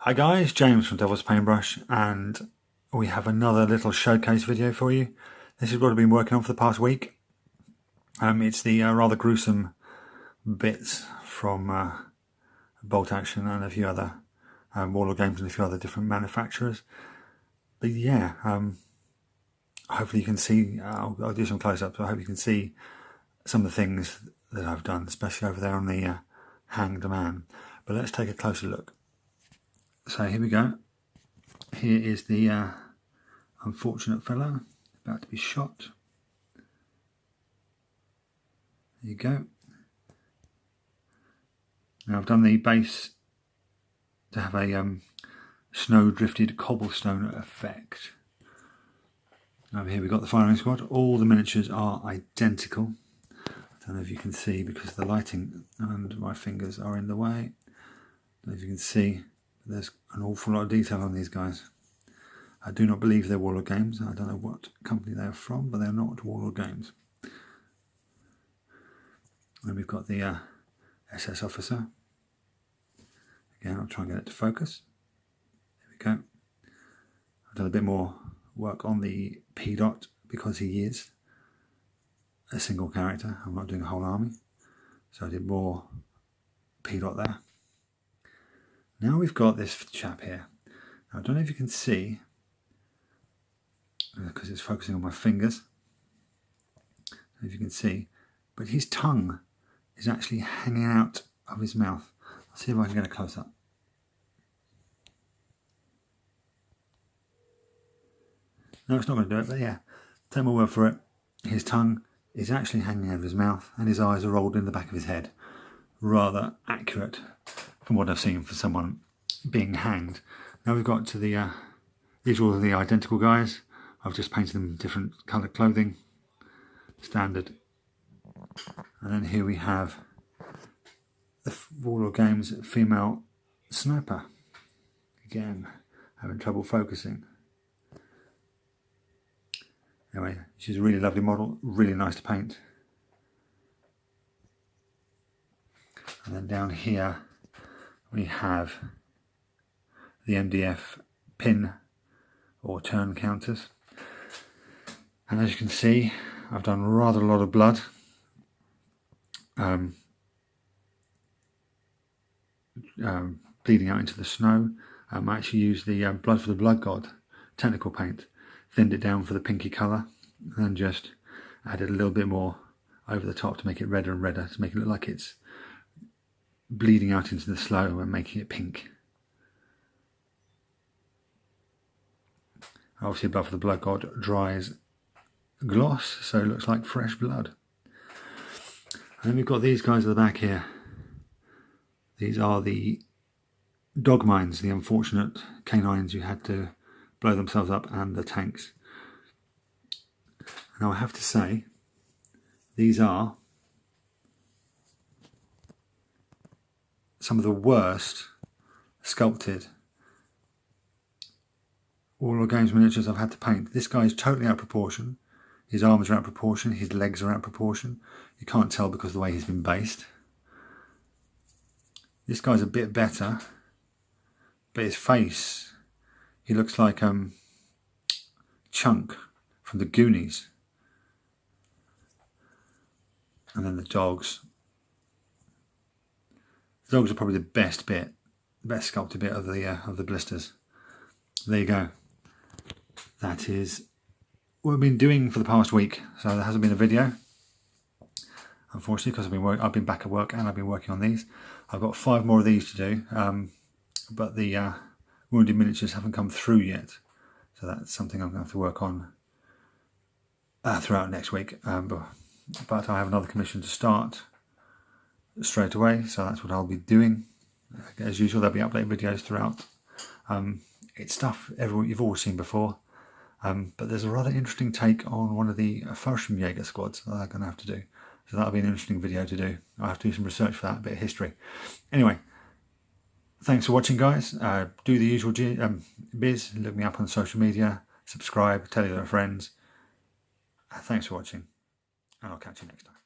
Hi guys, James from Devil's Paintbrush, and we have another little showcase video for you. This is what I've been working on for the past week. It's the rather gruesome bits from Bolt Action and a few other Warlord games and a few other different manufacturers. But yeah, hopefully you can see, I'll do some close-ups, so I hope you can see some of the things that I've done, especially over there on the Hanged Man. But let's take a closer look. So here we go. Here is the unfortunate fellow about to be shot. There you go. Now I've done the base to have a snow drifted cobblestone effect. Over here we've got the firing squad. All the miniatures are identical. I don't know if you can see because the lighting and my fingers are in the way. I don't know if you can see. There's an awful lot of detail on these guys. I do not believe they're Warlord games. I don't know what company they're from, but they're not Warlord games. And we've got the SS officer. Again, I'll try and get it to focus. There we go. I've done a bit more work on the P dot because he is a single character. I'm not doing a whole army. So I did more P dot there. Now we've got this chap here. Now, I don't know if you can see, because it's focusing on my fingers, I don't know if you can see, but his tongue is actually hanging out of his mouth. I'll see if I can get a close-up. No, it's not going to do it, but yeah, take my word for it. His tongue is actually hanging out of his mouth and his eyes are rolled in the back of his head. Rather accurate from what I've seen for someone being hanged. Now we've got to the, these are all the identical guys. I've just painted them different coloured clothing, standard. And then here we have the Warlord Games female sniper. Again, having trouble focusing. Anyway, she's a really lovely model, really nice to paint. And then down here we have the MDF pin or turn counters. And as you can see, I've done rather a lot of blood. Bleeding out into the snow. I actually used the Blood for the Blood God technical paint, thinned it down for the pinky colour, and just added a little bit more over the top to make it redder and redder, to make it look like it's bleeding out into the snow and making it pink. Obviously Blood for the Blood God dries gloss, so it looks like fresh blood. And then we've got these guys at the back here. These are the dog mines, the unfortunate canines who had to blow themselves up, and the tanks. Now I have to say, these are some of the worst sculpted Warlord Games miniatures I've had to paint. This guy is totally out of proportion. His arms are out of proportion, his legs are out of proportion. You can't tell because of the way he's been based. This guy's a bit better, but his face, he looks like Chunk from the Goonies. And then the dogs. The dogs are probably the best bit, the best sculpted bit of the blisters. There you go. That is what I've been doing for the past week. So there hasn't been a video, unfortunately, because I've been back at work and I've been working on these. I've got 5 more of these to do, but the wounded miniatures haven't come through yet. So that's something I'm going to have to work on throughout next week. But I have another commission to start straight away, so that's what I'll be doing. As usual, there'll be update videos throughout. It's stuff you've all seen before, but there's a rather interesting take on one of the Fallschirmjäger squads that I'm going to have to do. So that'll be an interesting video to do. I'll have to do some research for that, a bit of history. Anyway, thanks for watching, guys. Do the usual biz, look me up on social media, subscribe, tell your friends. Thanks for watching, and I'll catch you next time.